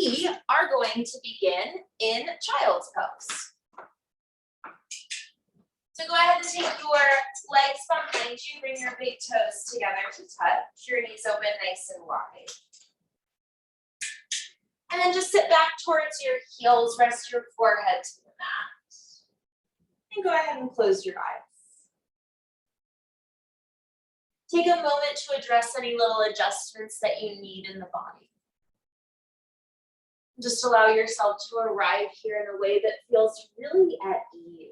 we are going to begin in child's pose. So go ahead and take your legs behind you, bring your big toes together to touch, your knees open nice and wide. And then just sit back towards your heels, rest your forehead to the mat. And go ahead and close your eyes. Take a moment to address any little adjustments that you need in the body. Just allow yourself to arrive here in a way that feels really at ease.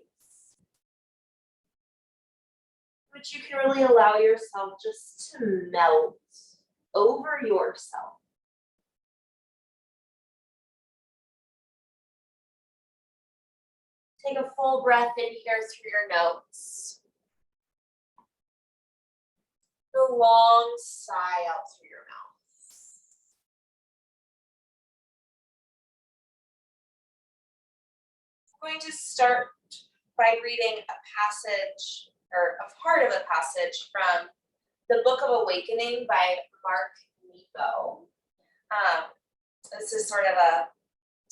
But you can really allow yourself just to melt over yourself. Take a full breath in here through your nose. A long sigh out through your mouth. I'm going to start by reading a passage, or a part of a passage from the Book of Awakening by Mark Nepo. This is sort of a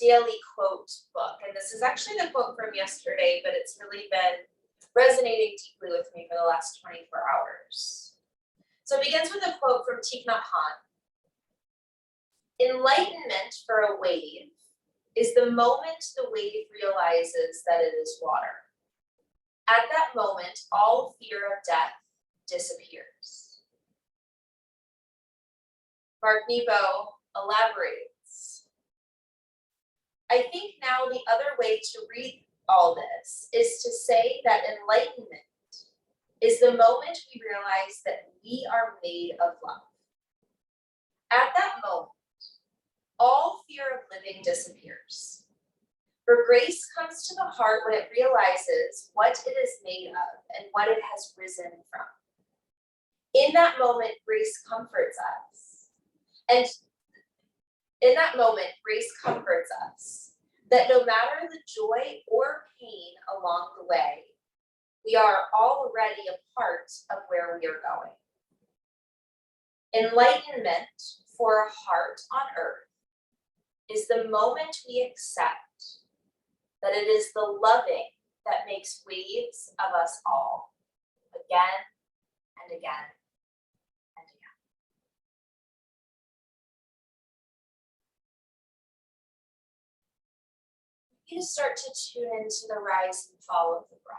daily quote book, and this is actually the quote from yesterday, but it's really been resonating deeply with me for the last 24 hours. So it begins with a quote from Thich Nhat Hanh. Enlightenment for a wave is the moment the wave realizes that it is water. At that moment, all fear of death disappears. Mark Nepo elaborates. I think now the other way to read all this is to say that enlightenment is the moment we realize that we are made of love. At that moment, all fear of living disappears. For grace comes to the heart when it realizes what it is made of and what it has risen from. In that moment, grace comforts us. And in that moment, grace comforts us that no matter the joy or pain along the way, we are already a part of where we are going. Enlightenment for a heart on earth is the moment we accept that it is the loving that makes waves of us all, again and again and again. You start to tune into the rise and fall of the breath.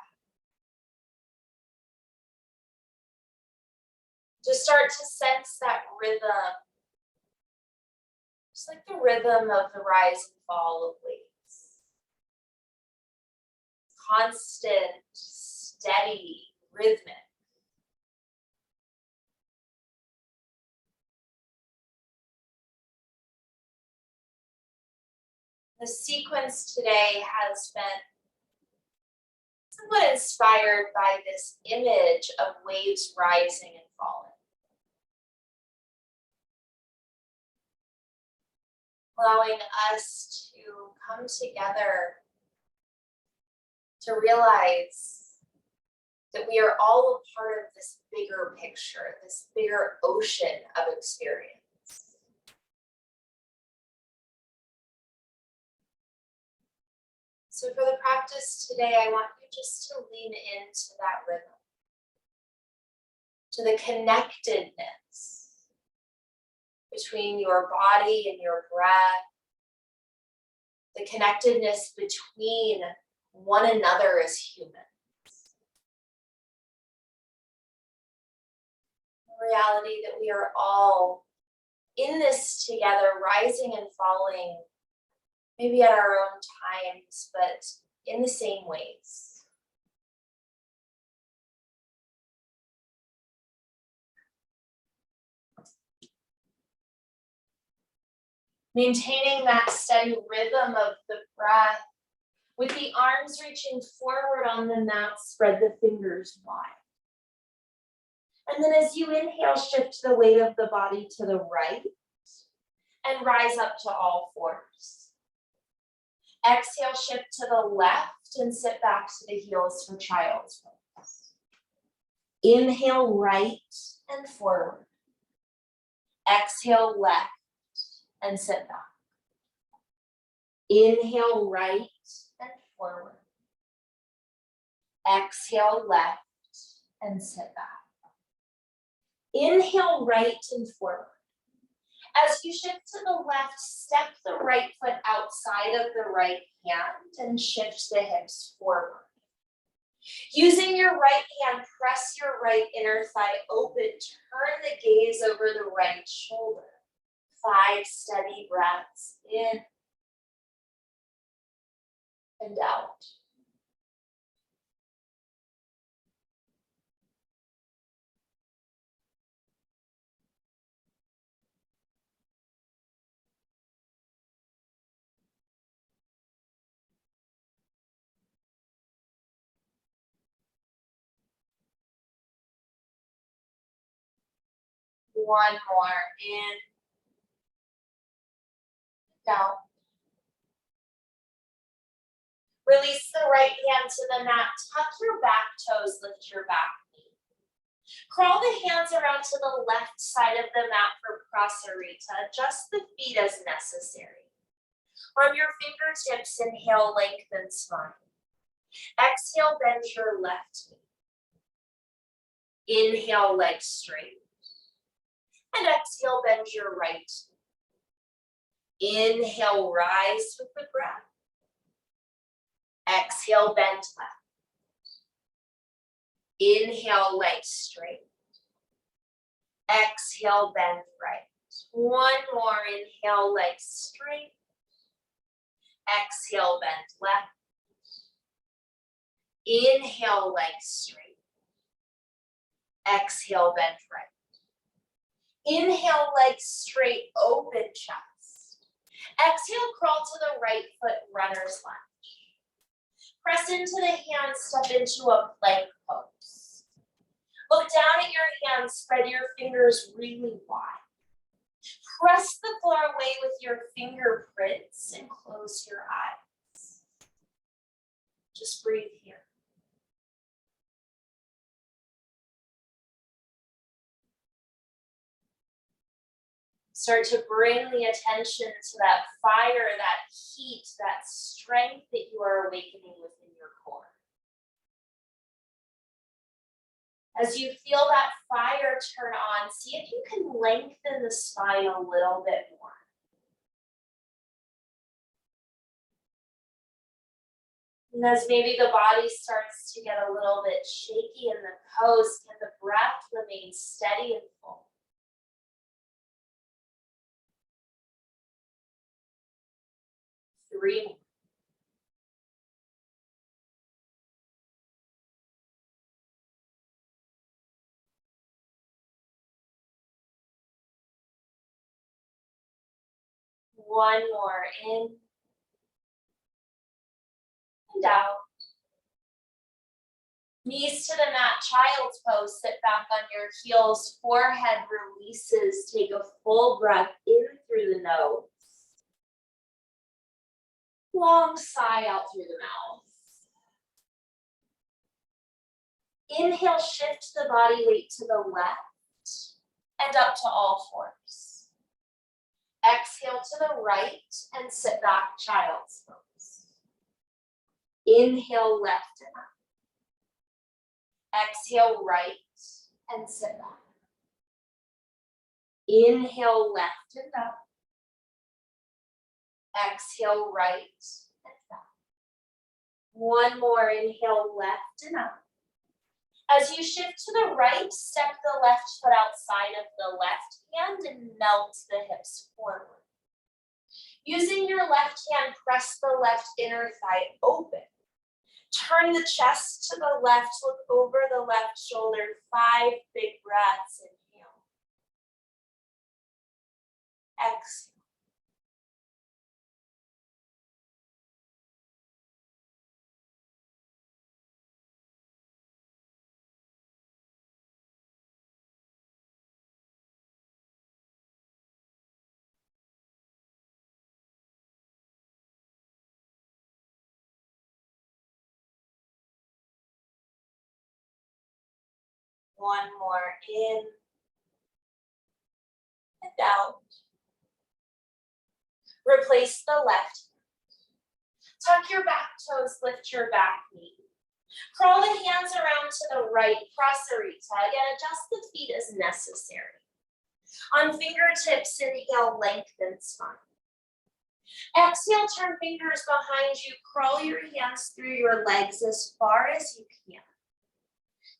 To start to sense that rhythm, just like the rhythm of the rise and fall of waves. Constant, steady, rhythmic. The sequence today has been somewhat inspired by this image of waves rising and falling. Allowing us to come together to realize that we are all a part of this bigger picture, this bigger ocean of experience. So for the practice today, I want you just to lean into that rhythm, to the connectedness between your body and your breath, the connectedness between one another as humans. The reality that we are all in this together, rising and falling, maybe at our own times, but in the same ways. Maintaining that steady rhythm of the breath, with the arms reaching forward on the mat, spread the fingers wide. And then as you inhale, shift the weight of the body to the right and rise up to all fours. Exhale, shift to the left and sit back to the heels for child's pose. Inhale, right and forward. Exhale, left and sit back. Inhale right and forward. Exhale left and sit back. Inhale right and forward. As you shift to the left, step the right foot outside of the right hand and shift the hips forward. Using your right hand, press your right inner thigh open, turn the gaze over the right shoulder. 5 steady breaths in and out. One more in, down. Release the right hand to the mat, tuck your back toes, lift your back knee. Crawl the hands around to the left side of the mat for Prasarita. Adjust the feet as necessary. On your fingertips, inhale, lengthen spine. Exhale, bend your left knee. Inhale, legs straight. And exhale, bend your right knee. Inhale, rise with the breath. Exhale, bend left. Inhale, legs straight. Exhale, bend right. One more, inhale, legs straight. Exhale, bend left. Inhale, legs straight. Exhale, bend right. Inhale, legs straight, open chest. Exhale, crawl to the right foot, runner's lunge. Press into the hands, step into a plank pose. Look down at your hands, spread your fingers really wide. Press the floor away with your fingerprints and close your eyes. Just breathe here. Start to bring the attention to that fire, that heat, that strength that you are awakening within your core. As you feel that fire turn on, see if you can lengthen the spine a little bit more. And as maybe the body starts to get a little bit shaky in the pose, can the breath remain steady and full? Three more. One more, in and out. Knees to the mat, child's pose, sit back on your heels, forehead releases, take a full breath in through the nose. Long sigh out through the mouth. Inhale, shift the body weight to the left and up to all fours. Exhale to the right and sit back, child's pose. Inhale, left and up. Exhale, right and sit back. Inhale, left and up. Exhale, right and back. One more, inhale, left and up. As you shift to the right, step the left foot outside of the left hand and melt the hips forward. Using your left hand, press the left inner thigh open. Turn the chest to the left, look over the left shoulder, 5 big breaths, inhale. Exhale. One more, in and out. Replace the left. Tuck your back toes, lift your back knee. Crawl the hands around to the right, prasarita. Again, adjust the feet as necessary. On fingertips, inhale, lengthen spine. Exhale, turn fingers behind you. Crawl your hands through your legs as far as you can.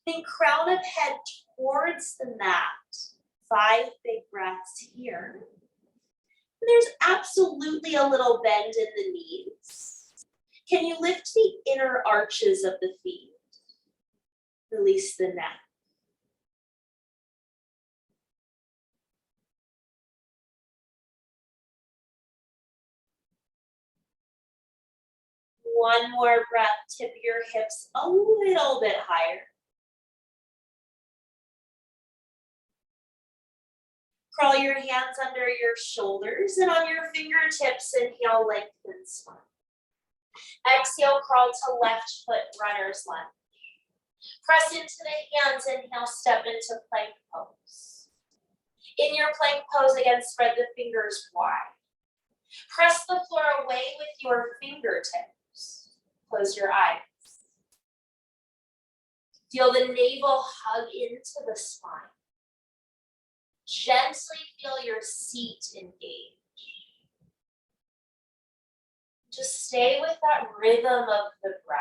Then crown of head towards the mat. 5 big breaths here. There's absolutely a little bend in the knees. Can you lift the inner arches of the feet? Release the neck. One more breath, tip your hips a little bit higher. Crawl your hands under your shoulders, and on your fingertips, inhale, lengthen spine. Exhale, crawl to left foot, runner's lunge. Press into the hands, inhale, step into plank pose. In your plank pose, again, spread the fingers wide. Press the floor away with your fingertips. Close your eyes. Feel the navel hug into the spine. Gently feel your seat engage. Just stay with that rhythm of the breath.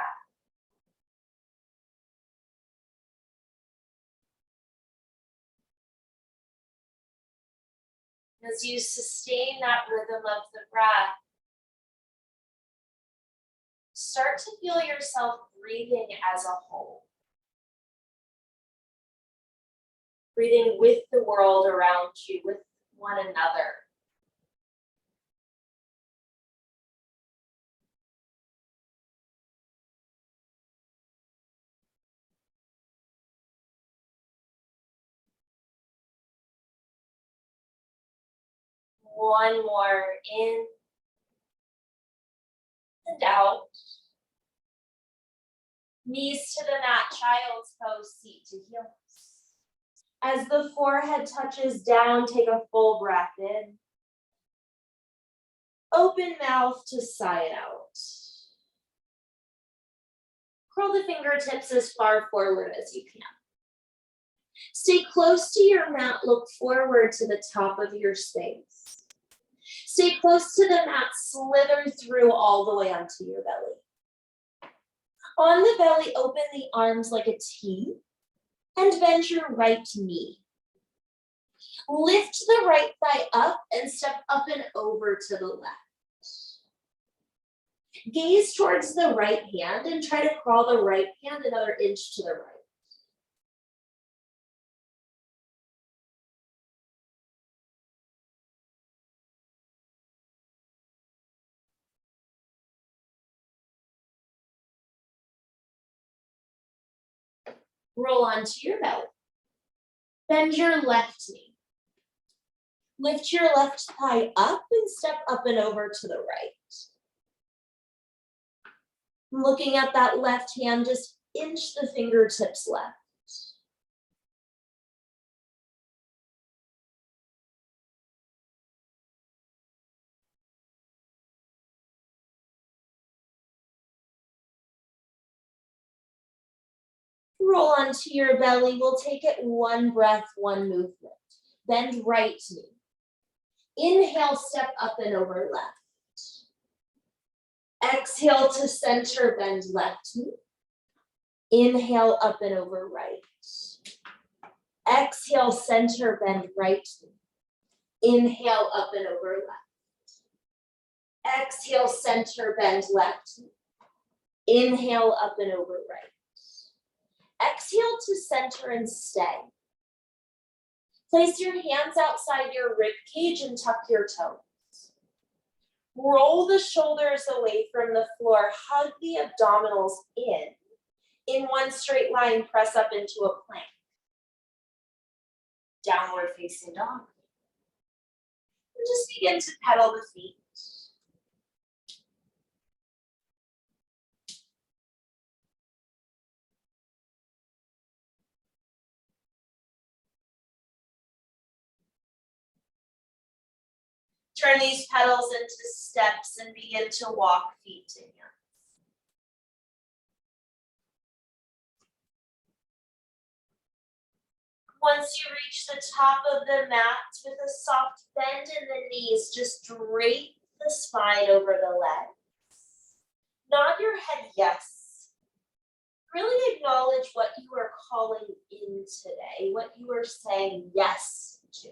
As you sustain that rhythm of the breath, start to feel yourself breathing as a whole. Breathing with the world around you, with one another. One more in and out. Knees to the mat, child's pose, seat to heels. As the forehead touches down, take a full breath in. Open mouth to sigh it out. Curl the fingertips as far forward as you can. Stay close to your mat, look forward to the top of your space. Stay close to the mat, slither through all the way onto your belly. On the belly, open the arms like a T and bend your right knee. Lift the right thigh up and step up and over to the left. Gaze towards the right hand and try to crawl the right hand another inch to the right. Roll onto your belly. Bend your left knee. Lift your left thigh up and step up and over to the right. Looking at that left hand, just inch the fingertips left. Roll onto your belly. We'll take it one breath, one movement. Bend right knee. Inhale, step up and over left. Exhale to center, bend left knee. Inhale, up and over right. Exhale, center, bend right knee. Inhale, up and over left. Exhale, center, bend left knee. Inhale, up and over right. Exhale to center and stay. Place your hands outside your rib cage and tuck your toes. Roll the shoulders away from the floor. Hug the abdominals in. In one straight line, press up into a plank. Downward facing dog. And just begin to pedal the feet. Turn these petals into steps and begin to walk feet to hands. Once you reach the top of the mat with a soft bend in the knees, just drape the spine over the legs. Nod your head yes. Really acknowledge what you are calling in today, what you are saying yes to.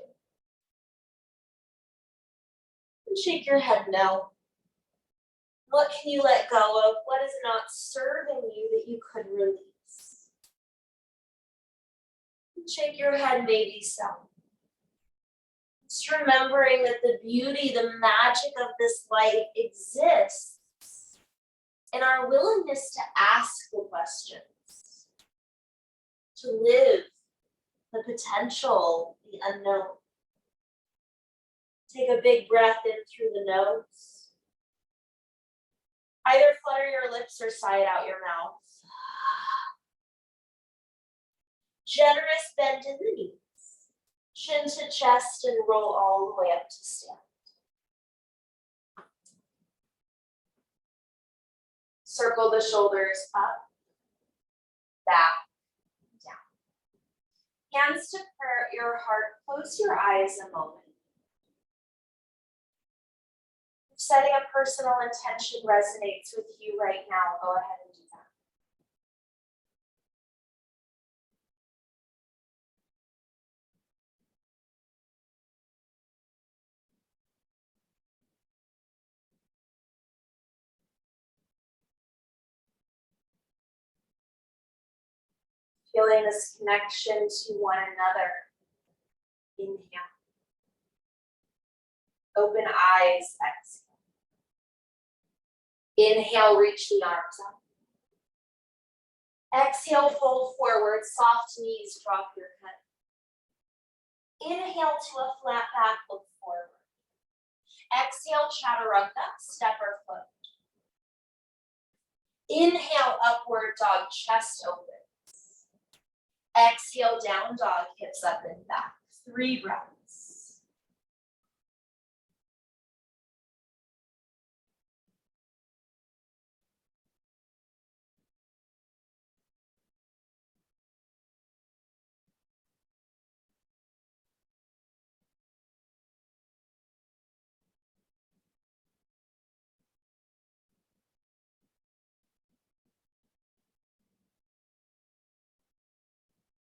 And shake your head no. What can you let go of? What is not serving you that you could release? Shake your head, maybe so. Just remembering that the beauty, the magic of this life exists in our willingness to ask the questions, to live the potential, the unknown. Take a big breath in through the nose. Either flutter your lips or sigh it out your mouth. Generous bend in the knees, chin to chest and roll all the way up to stand. Circle the shoulders up, back, down. Hands to your heart, close your eyes a moment. If setting a personal intention resonates with you right now, go ahead and do that. Feeling this connection to one another. Inhale. Open eyes, exhale. Inhale, reach the arms up. Exhale, fold forward, soft knees, drop your head. Inhale to a flat back, look forward. Exhale, chaturanga, step or foot. Inhale, upward dog, chest open. Exhale, down dog, hips up and back. 3 breaths.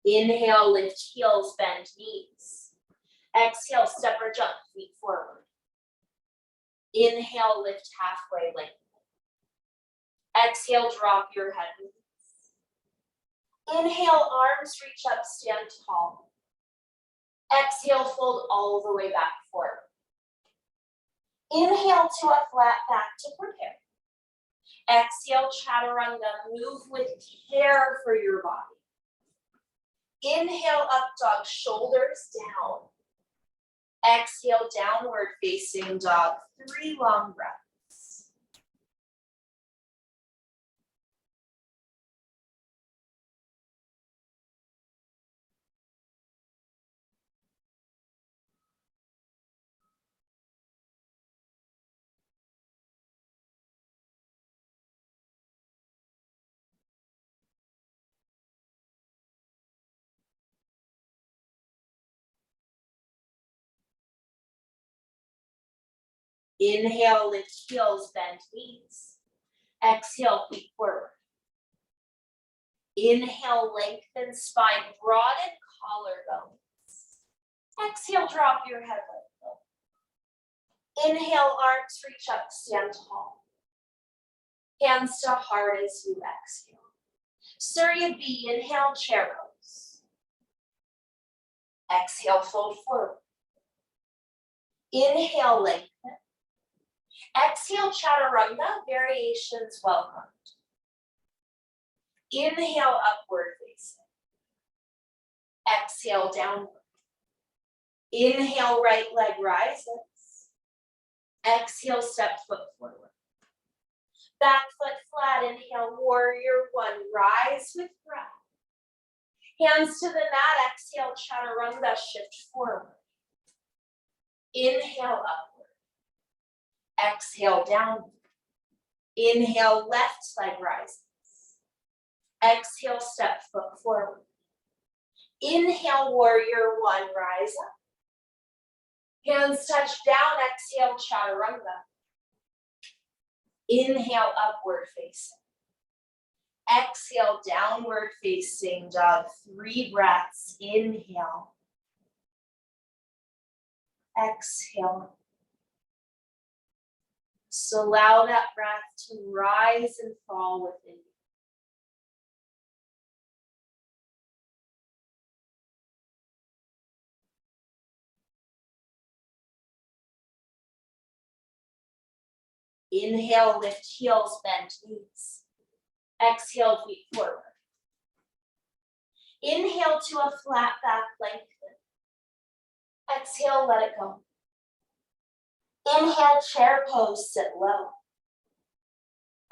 Inhale, lift heels, bend knees. Exhale, step or jump, feet forward. Inhale, lift halfway, lengthen. Exhale, drop your head. Inhale, arms reach up, stand tall. Exhale, fold all the way back forward. Inhale to a flat back to prepare. Exhale, chaturanga, move with care for your body. Inhale, up dog, shoulders down. Exhale, downward facing dog, 3 long breaths. Inhale, lift heels, bend knees. Exhale, feet forward. Inhale, lengthen spine, broaden collarbones. Exhale, drop your head like low. Inhale, arms reach up, stand tall. Hands to heart as you exhale. Surya B, inhale, chair pose. Exhale, fold forward. Inhale, lengthen. Exhale, chaturanga, variations welcomed. Inhale, upward facing. Exhale, downward. Inhale, right leg rises. Exhale, step foot forward. Back foot flat, inhale, warrior 1, rise with breath. Hands to the mat, exhale, chaturanga, shift forward. Inhale, upward. Exhale, down. Inhale, left leg rises. Exhale, step foot forward. Inhale, warrior one, rise up. Hands touch down, exhale, chaturanga. Inhale, upward facing. Exhale, downward facing dog. 3 breaths, inhale. Exhale. So allow that breath to rise and fall within you. Inhale, lift heels, bend knees. Exhale, feet forward. Inhale to a flat back lengthen. Exhale, let it go. Inhale, chair pose, sit low.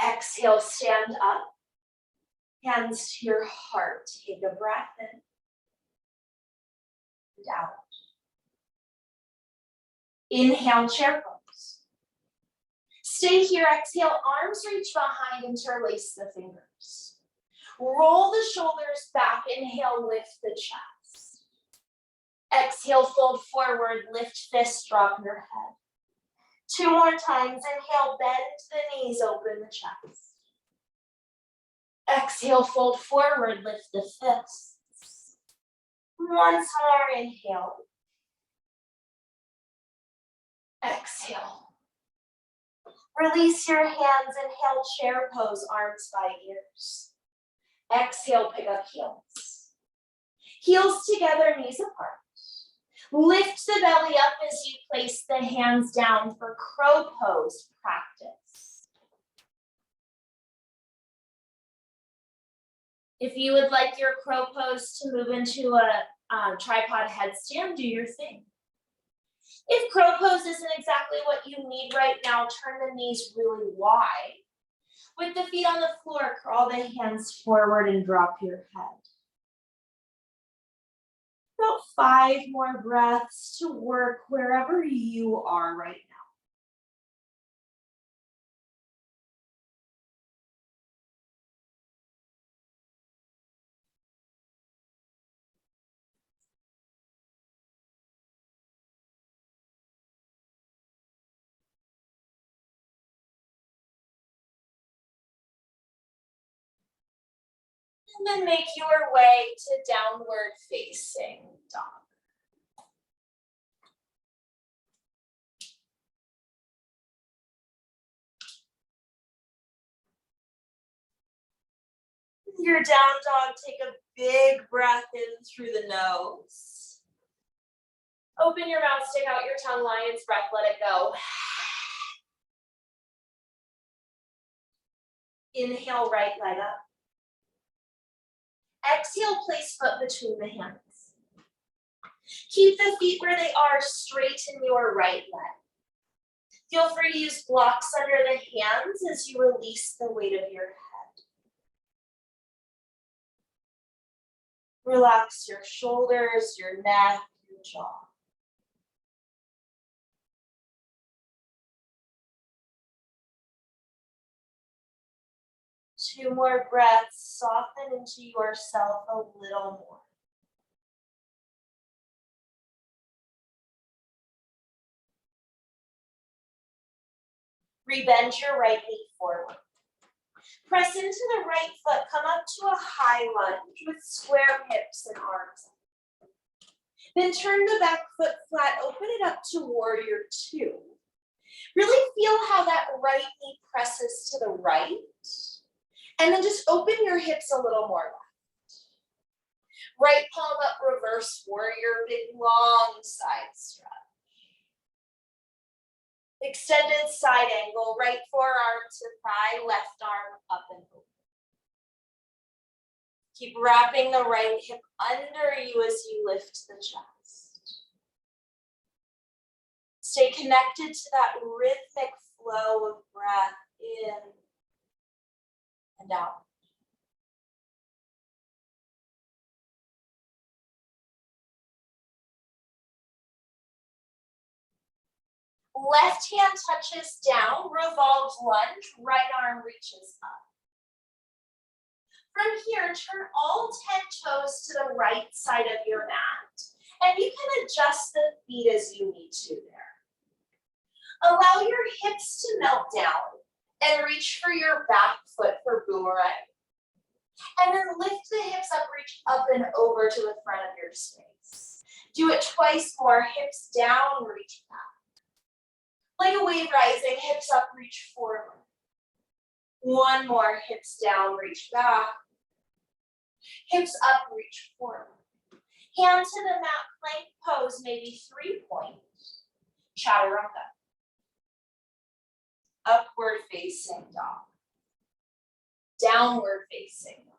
Exhale, stand up. Hands to your heart. Take a breath in and out. Inhale, chair pose. Stay here, exhale, arms reach behind, interlace the fingers. Roll the shoulders back, inhale, lift the chest. Exhale, fold forward, lift fists, drop your head. 2 more times, inhale, bend the knees, open the chest. Exhale, fold forward, lift the fists. Once more, inhale. Exhale. Release your hands, inhale, chair pose, arms by ears. Exhale, pick up heels. Heels together, knees apart. Lift the belly up as you place the hands down for crow pose practice. If you would like your crow pose to move into a tripod headstand, do your thing. If crow pose isn't exactly what you need right now, turn the knees really wide. With the feet on the floor, crawl the hands forward and drop your head. About 5 more breaths to work wherever you are right now. And then make your way to downward facing dog. Your down dog, take a big breath in through the nose. Open your mouth, stick out your tongue, lion's breath, let it go. Inhale, right leg up. Exhale, place foot between the hands. Keep the feet where they are, straighten your right leg. Feel free to use blocks under the hands as you release the weight of your head. Relax your shoulders, your neck, your jaw. Two more breaths, soften into yourself a little more. Rebend your right knee forward. Press into the right foot, come up to a high lunge with square hips and arms. Then turn the back foot flat, open it up to warrior two. Really feel how that right knee presses to the right. And then just open your hips a little more left. Right palm up, reverse warrior, big long side stretch. Extended side angle, right forearm to thigh, left arm up and over. Keep wrapping the right hip under you as you lift the chest. Stay connected to that rhythmic flow of breath in and out. Left hand touches down, revolved lunge, right arm reaches up. From here, turn all 10 toes to the right side of your mat, and you can adjust the feet as you need to there. Allow your hips to melt down and reach for your back foot for boomerang. And then lift the hips up, reach up and over to the front of your space. Do it twice more, hips down, reach back. Like a wave rising, hips up, reach forward. One more, hips down, reach back. Hips up, reach forward. Hand to the mat, plank pose, maybe 3 points. Chaturanga. Upward facing dog. Downward facing dog.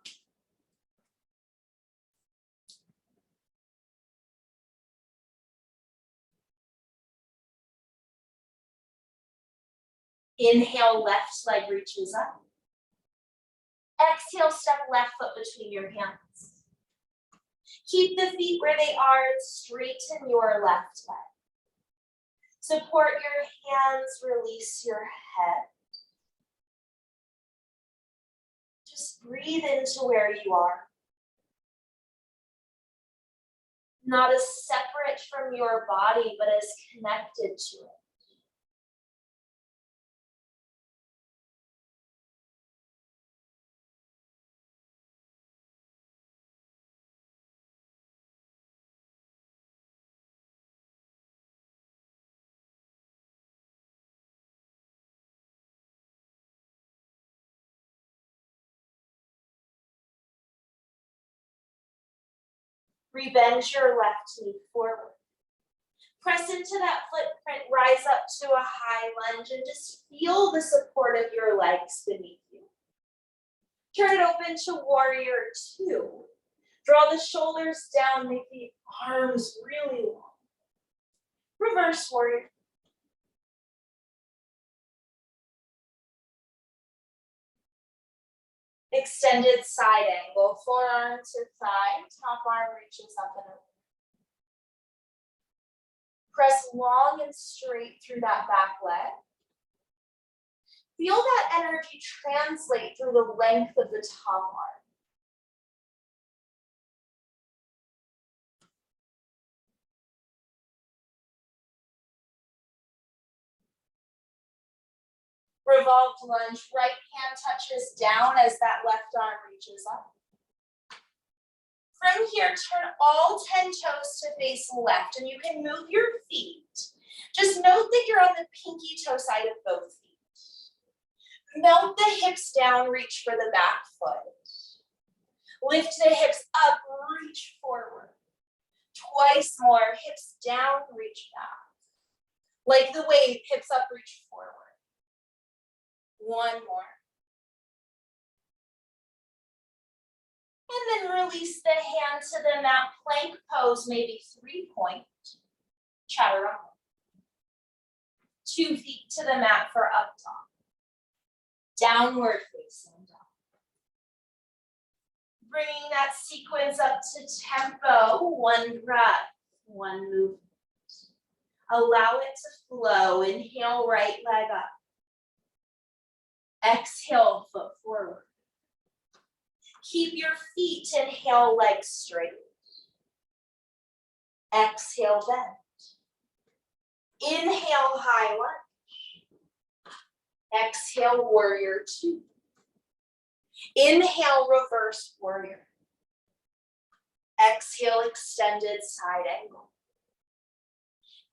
Inhale, left leg reaches up. Exhale, step left foot between your hands. Keep the feet where they are, straighten your left leg. Support your hands, release your head. Just breathe into where you are. Not as separate from your body, but as connected to it. Rebend your left knee forward. Press into that footprint, rise up to a high lunge, and just feel the support of your legs beneath you. Turn it open to warrior 2. Draw the shoulders down, make the arms really long. Reverse warrior. Extended side angle, forearm to thigh, top arm reaches up and over. Press long and straight through that back leg. Feel that energy translate through the length of the top arm. Revolved lunge, right hand touches down as that left arm reaches up. From here, turn all 10 toes to face left, and you can move your feet. Just note that you're on the pinky toe side of both feet. Melt the hips down, reach for the back foot. Lift the hips up, reach forward. Twice more, hips down, reach back. Like the wave, hips up, reach forward. One more. And then release the hand to the mat, plank pose, maybe 3 points. Chaturanga. 2 feet to the mat for up dog. Downward facing dog. Bringing that sequence up to tempo, 1 breath, 1 movement. Allow it to flow. Inhale, right leg up. Exhale, foot forward. Keep your feet, inhale, legs straight. Exhale, bend. Inhale, high lunge. Exhale, warrior 2. Inhale, reverse warrior. Exhale, extended side angle.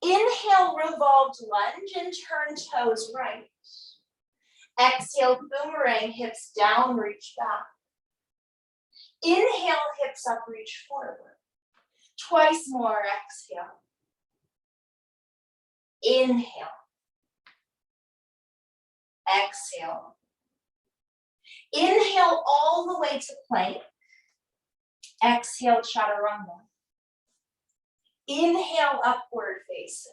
Inhale, revolved lunge and turn toes right. Exhale, boomerang, hips down, reach back. Inhale, hips up, reach forward. Twice more, exhale. Inhale. Exhale. Inhale all the way to plank. Exhale, chaturanga. Inhale, upward facing.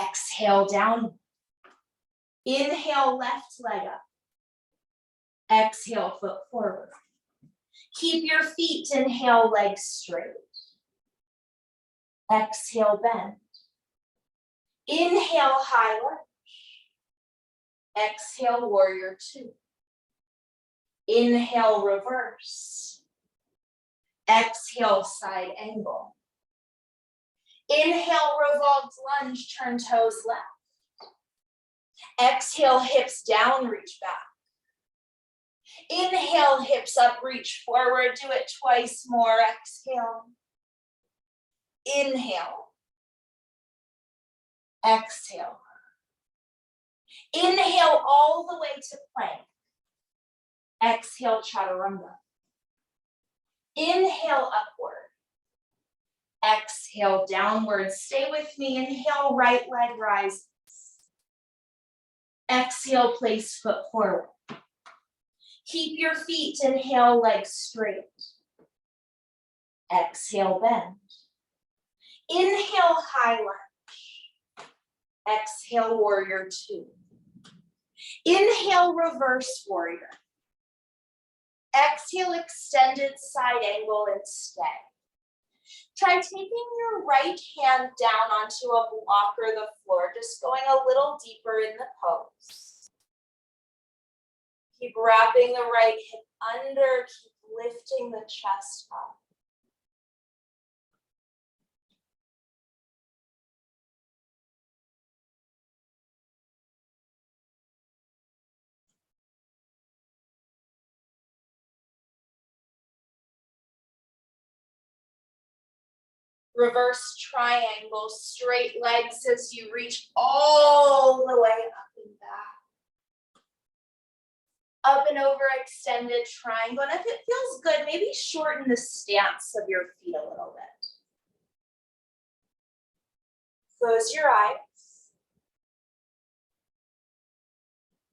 Exhale, down. Inhale, left leg up. Exhale, foot forward. Keep your feet, inhale, legs straight. Exhale, bend. Inhale, high lunge. Exhale, warrior two. Inhale, reverse. Exhale, side angle. Inhale, revolved lunge, turn toes left. Exhale, hips down, reach back. Inhale, hips up, reach forward, do it twice more, exhale. Inhale. Exhale. Inhale all the way to plank. Exhale, chaturanga. Inhale, upward. Exhale, downward. Stay with me. Inhale, right leg rises. Exhale, place foot forward. Keep your feet, inhale, legs straight. Exhale, bend. Inhale, high lunge. Exhale, warrior two. Inhale, reverse warrior. Exhale, extended side angle and stay. Try taking your right hand down onto a block or the floor, just going a little deeper in the pose. Keep wrapping the right hip under, keep lifting the chest up. Reverse triangle, straight legs as you reach all the way up and back. Up and over, extended triangle. And if it feels good, maybe shorten the stance of your feet a little bit. Close your eyes.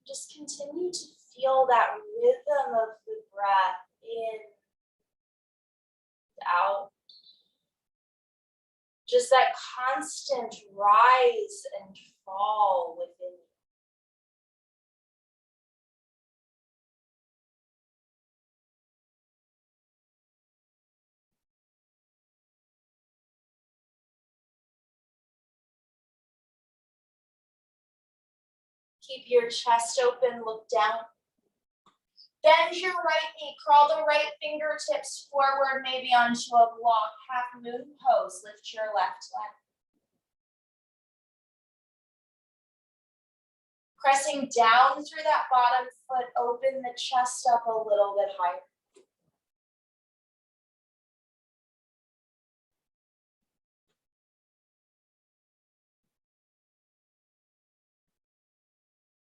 Just continue to feel that rhythm of the breath in, out. Just that constant rise and fall within you. Keep your chest open, look down. Bend your right knee, crawl the right fingertips forward, maybe onto a block, half moon pose, lift your left leg. Pressing down through that bottom foot, open the chest up a little bit higher.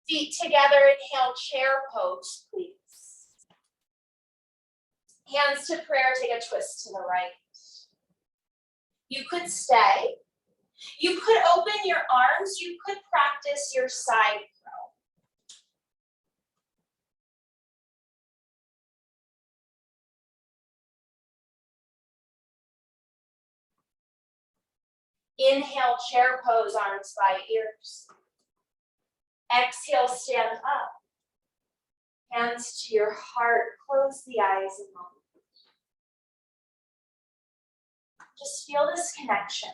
Feet together, inhale, chair pose, please. Hands to prayer, take a twist to the right. You could stay. You could open your arms. You could practice your side throw. Inhale, chair pose, arms by ears. Exhale, stand up. Hands to your heart, close the eyes a moment. Just feel this connection.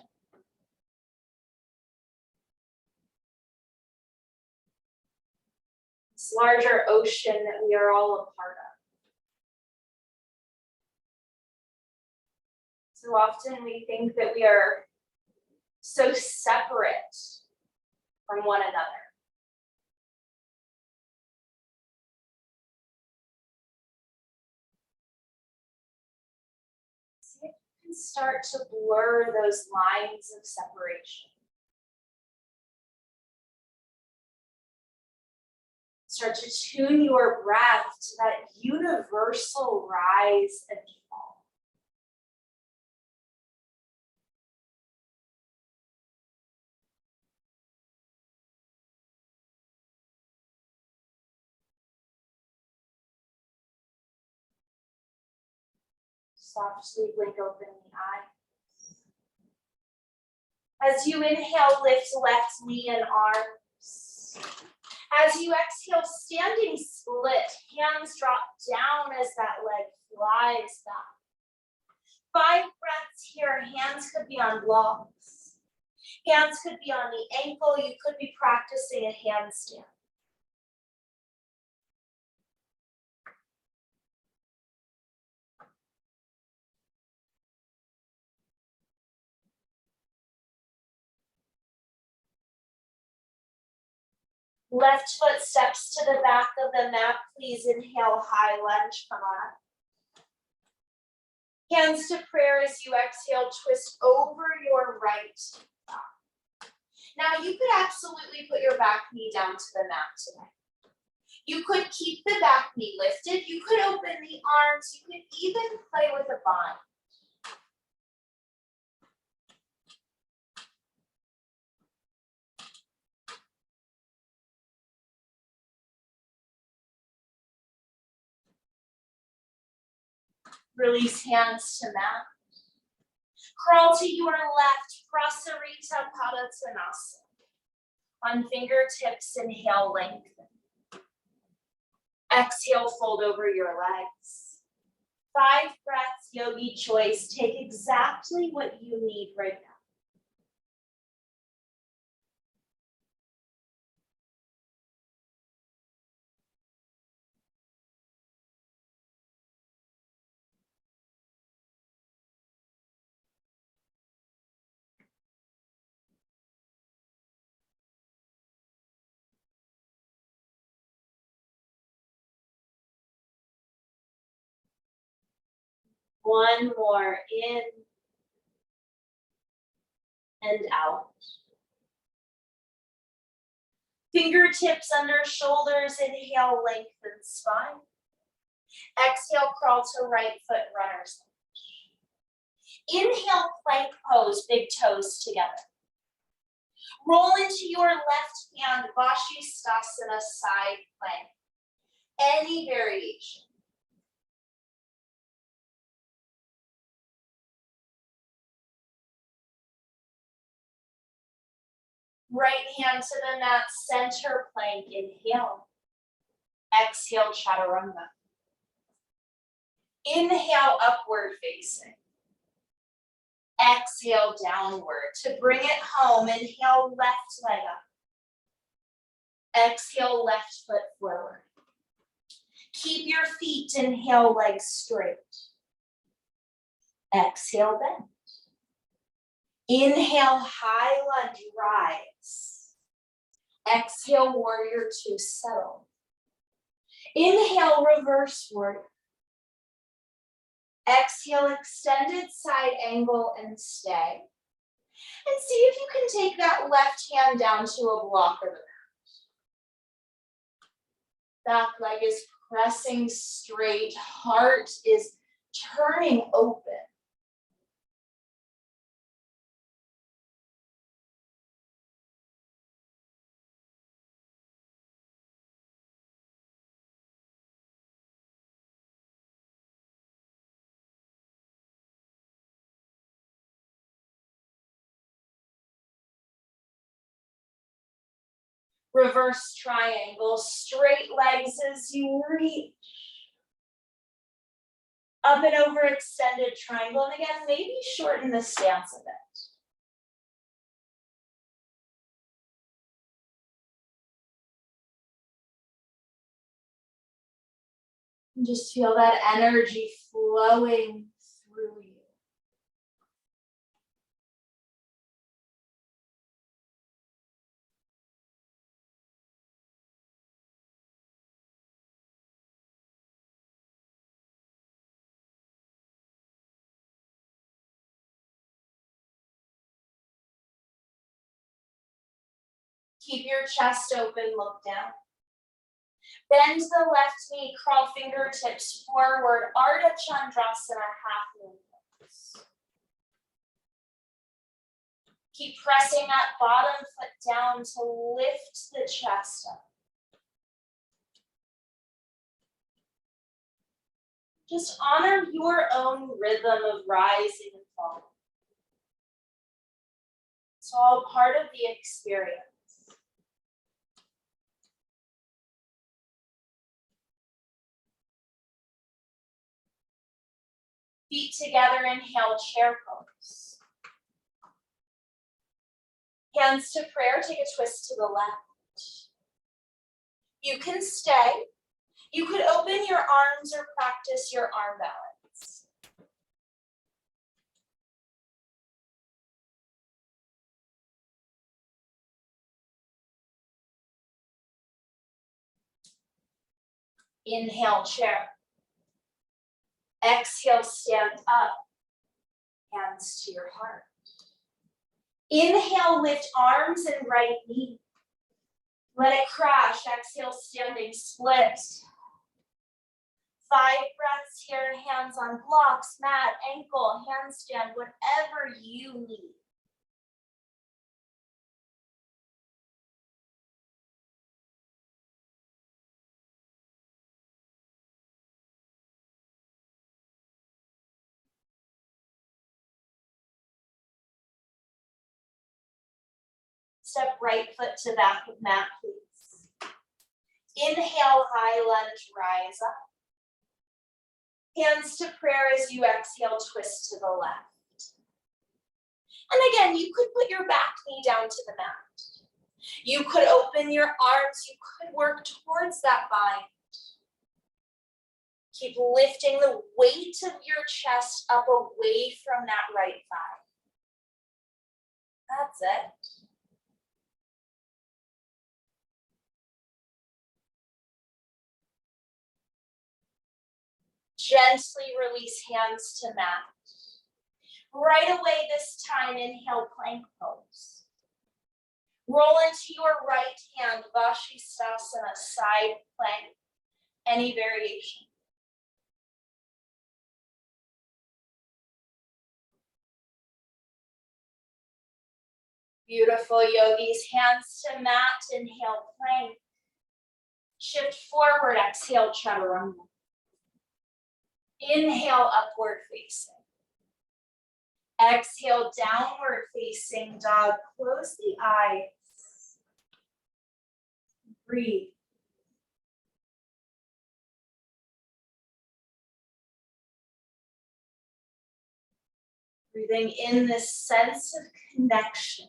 This larger ocean that we are all a part of. So often we think that we are so separate from one another. See if you can start to blur those lines of separation. Start to tune your breath to that universal rise and fall. Softly blink open the eyes. As you inhale, lift left knee and arms. As you exhale, standing split, hands drop down as that leg flies back. 5 breaths here, hands could be on blocks. Hands could be on the ankle, you could be practicing a handstand. Left foot steps to the back of the mat. Please inhale, high lunge, come on. Hands to prayer as you exhale, twist over your right thigh. Now you could absolutely put your back knee down to the mat today. You could keep the back knee lifted. You could open the arms. You could even play with a bind. Release hands to mat. Crawl to your left, Prasarita Padottanasana. On fingertips, inhale, lengthen. Exhale, fold over your legs. 5 breaths, yogi choice. Take exactly what you need right now. One more, in and out. Fingertips under shoulders, inhale, lengthen spine. Exhale, crawl to right foot, runner's lunge. Inhale, plank pose, big toes together. Roll into your left hand, Vashisthasana, side plank. Any variation. Right hand to the mat, center plank, inhale. Exhale, chaturanga. Inhale, upward facing. Exhale, downward. To bring it home, inhale, left leg up. Exhale, left foot forward. Keep your feet, inhale, legs straight. Exhale, bend. Inhale, high lunge, rise. Exhale, warrior 2, settle. Inhale, reverse warrior. Exhale, extended side angle and stay. And see if you can take that left hand down to a block of the mat. Back leg is pressing straight, heart is turning open. Reverse triangle, straight legs as you reach. Up and over, extended triangle. And again, maybe shorten the stance a bit. And just feel that energy flowing through you. Keep your chest open, look down. Bend the left knee, crawl fingertips forward, Ardha Chandrasana, half moon pose. Keep pressing that bottom foot down to lift the chest up. Just honor your own rhythm of rising and falling. It's all part of the experience. Feet together, inhale, chair pose. Hands to prayer, take a twist to the left. You can stay. You could open your arms or practice your arm balance. Inhale, chair. Exhale, stand up. Hands to your heart. Inhale, lift arms and right knee. Let it crash. Exhale, standing split. 5 breaths here, hands on blocks, mat, ankle, handstand, whatever you need. Step right foot to back of mat, please. Inhale, high lunge, rise up. Hands to prayer as you exhale, twist to the left. And again, you could put your back knee down to the mat. You could open your arms, you could work towards that bind. Keep lifting the weight of your chest up away from that right thigh. That's it. Gently release hands to mat. Right away this time, inhale, plank pose. Roll into your right hand, Vashisthasana, side plank, any variation. Beautiful, yogis. Hands to mat, inhale, plank. Shift forward, exhale, chaturanga. Inhale, upward facing. Exhale, downward facing dog. Close the eyes. Breathe. Breathing in this sense of connection.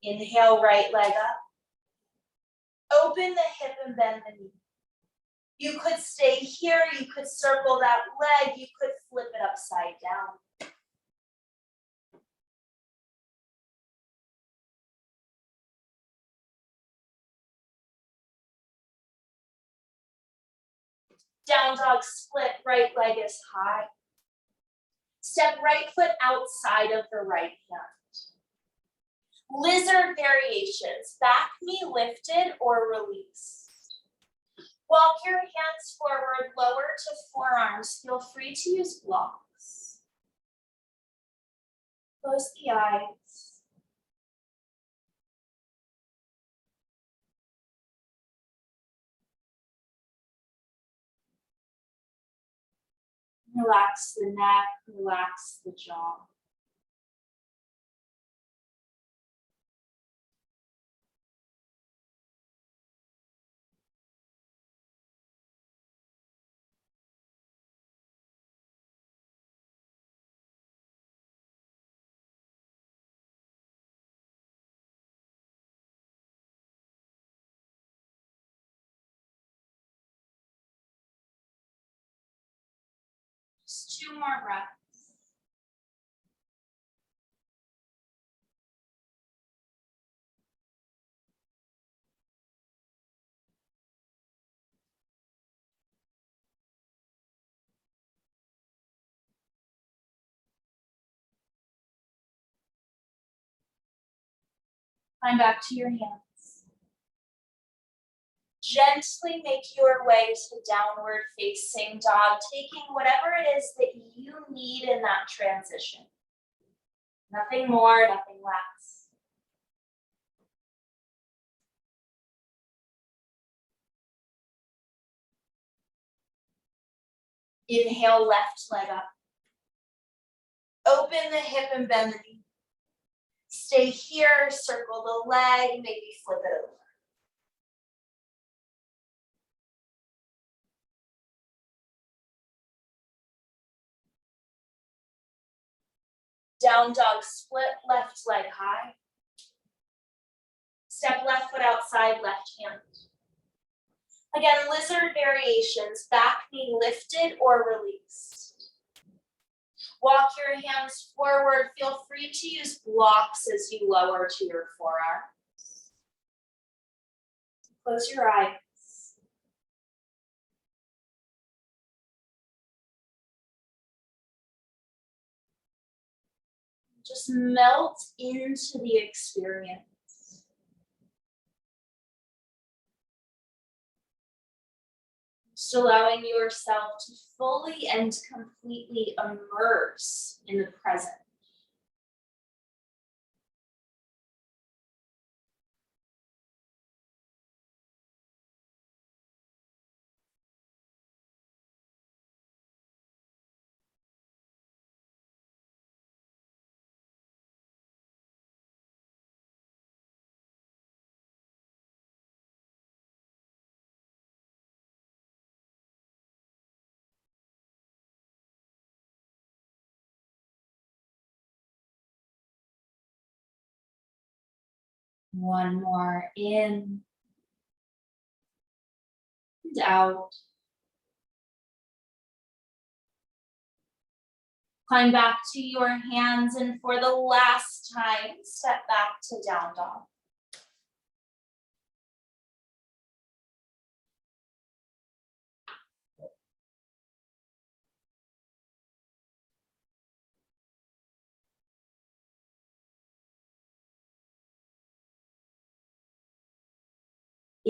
Inhale, right leg up. Open the hip and bend the knee. You could stay here, you could circle that leg, you could flip it upside down. Down dog split, right leg is high. Step right foot outside of the right hand. Lizard variations, back knee lifted or released. Walk your hands forward, lower to forearms. Feel free to use blocks. Close the eyes. Relax the neck, relax the jaw. Just 2 more breaths. Climb back to your hands. Gently make your way to downward facing dog, taking whatever it is that you need in that transition. Nothing more, nothing less. Inhale, left leg up. Open the hip and bend the knee. Stay here, circle the leg, maybe flip it over. Down dog split, left leg high. Step left foot outside, left hand. Again, lizard variations, back knee lifted or released. Walk your hands forward. Feel free to use blocks as you lower to your forearms. Close your eyes. Just melt into the experience. Just allowing yourself to fully and completely immerse in the present. One more in and out. Climb back to your hands, and for the last time, step back to down dog.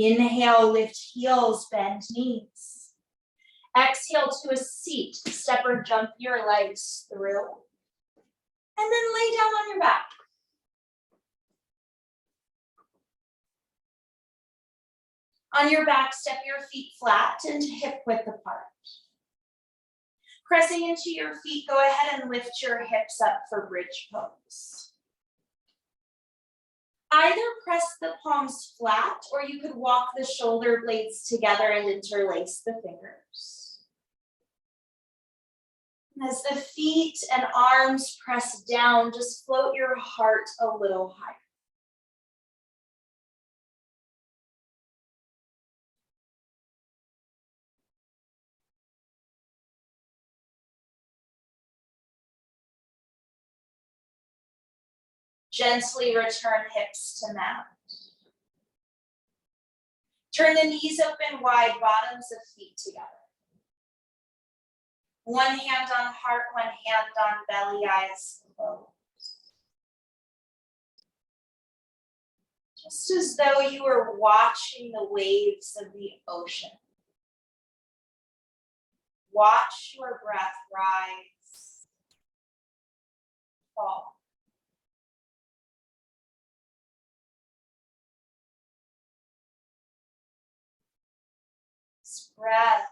Inhale, lift heels, bend knees. Exhale to a seat, step or jump your legs through. And then lay down on your back. On your back, step your feet flat and hip width apart. Pressing into your feet, go ahead and lift your hips up for bridge pose. Either press the palms flat, or you could walk the shoulder blades together and interlace the fingers. And as the feet and arms press down, just float your heart a little higher. Gently return hips to mat. Turn the knees open wide, bottoms of feet together. One hand on heart, one hand on belly, eyes closed. Just as though you were watching the waves of the ocean. Watch your breath rise, fall. This breath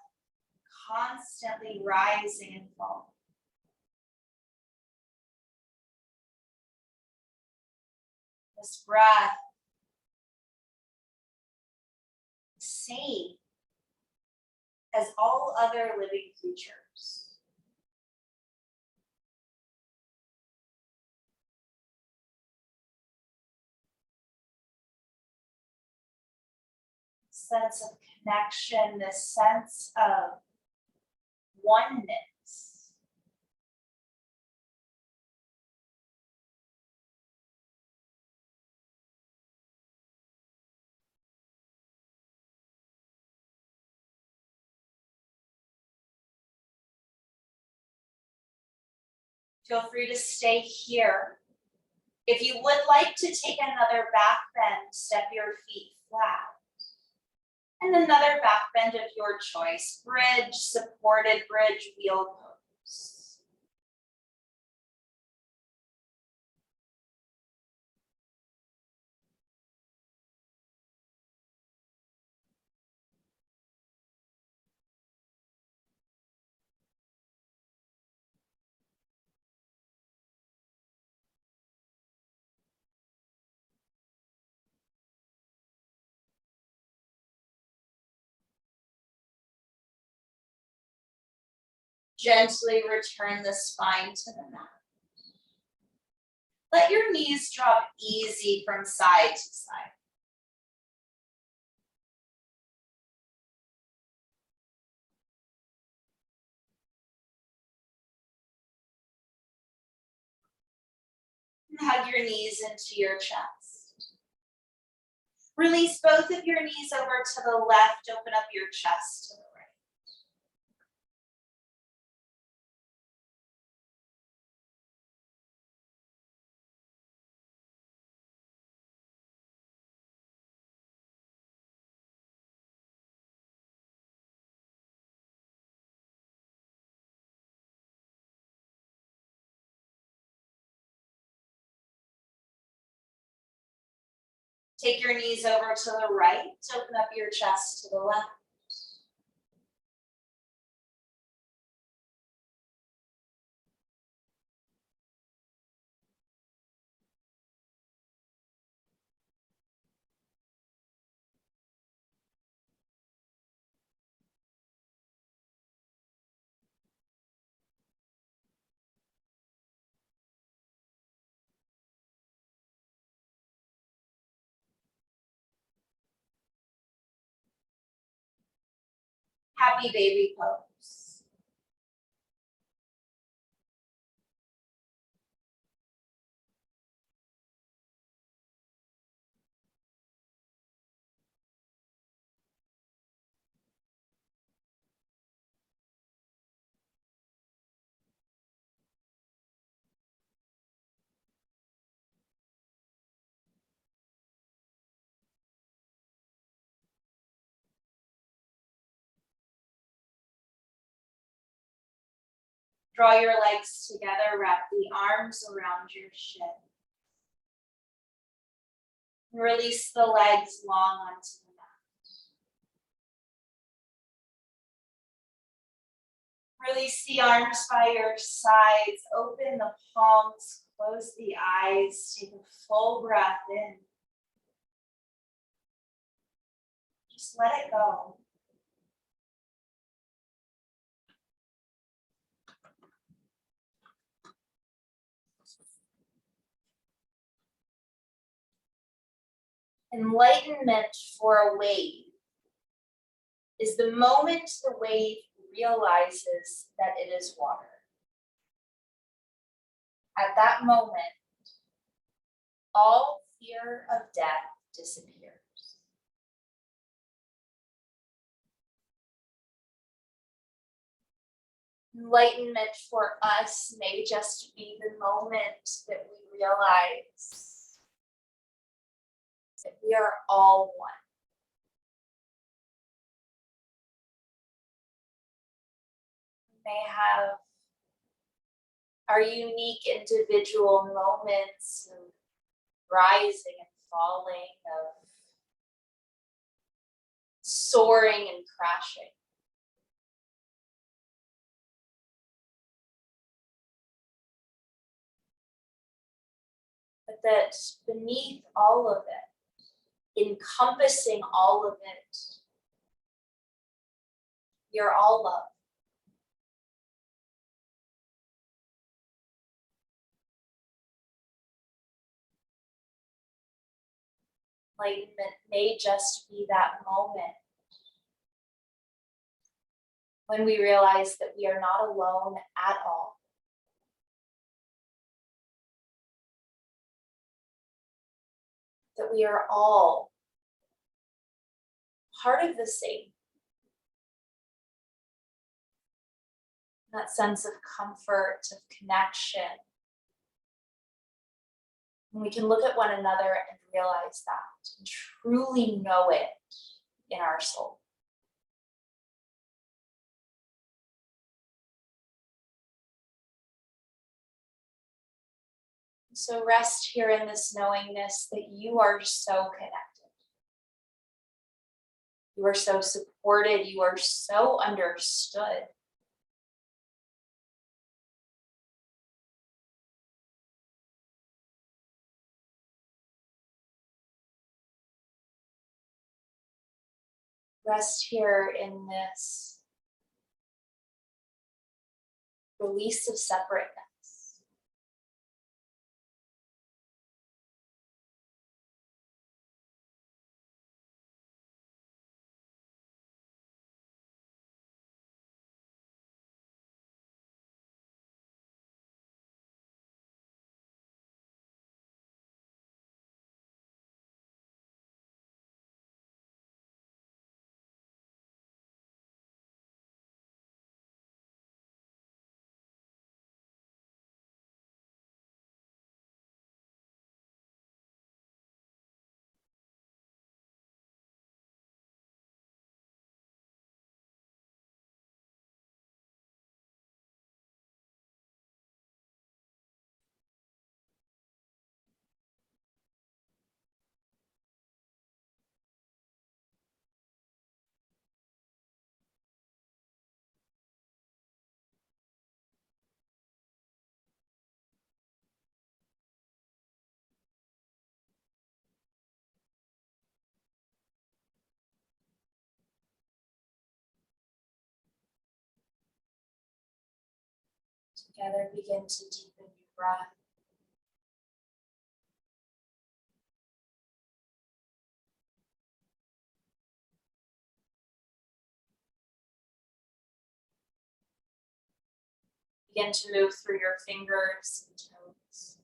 constantly rising and falling. This breath, same as all other living creatures. Sense of connection, this sense of oneness. Feel free to stay here. If you would like to take another back bend, step your feet flat. And another back bend of your choice, bridge, supported bridge, wheel pose. Gently return the spine to the mat. Let your knees drop easy from side to side. And hug your knees into your chest. Release both of your knees over to the left, open up your chest to the right. Take your knees over to the right, open up your chest to the left. Happy baby pose. Draw your legs together, wrap the arms around your shin. Release the legs long onto the mat. Release the arms by your sides, open the palms, close the eyes, take a full breath in. Just let it go. Enlightenment for a wave is the moment the wave realizes that it is water. At that moment, all fear of death disappears. Enlightenment for us may just be the moment that we realize that we are all one. We may have our unique individual moments of rising and falling, of soaring and crashing. But that beneath all of it, encompassing all of it, we are all love. Enlightenment may just be that moment when we realize that we are not alone at all. That we are all part of the same. That sense of comfort, of connection. And we can look at one another and realize that, and truly know it in our soul. So rest here in this knowingness that you are so connected. You are so supported. You are so understood. Rest here in this release of separateness. Together, begin to deepen your breath. Begin to move through your fingers and toes.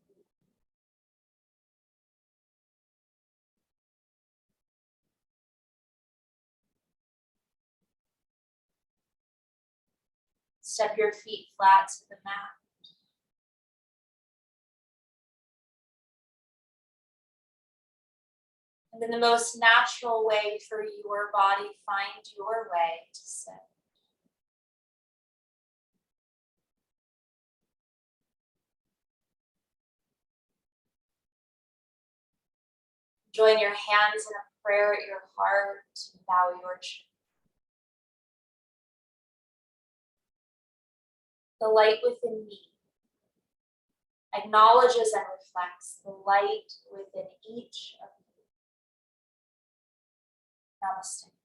Step your feet flat to the mat. And in the most natural way for your body, find your way to sit. Join your hands in a prayer at your heart and bow your chin. The light within me acknowledges and reflects the light within each of you. Namaste.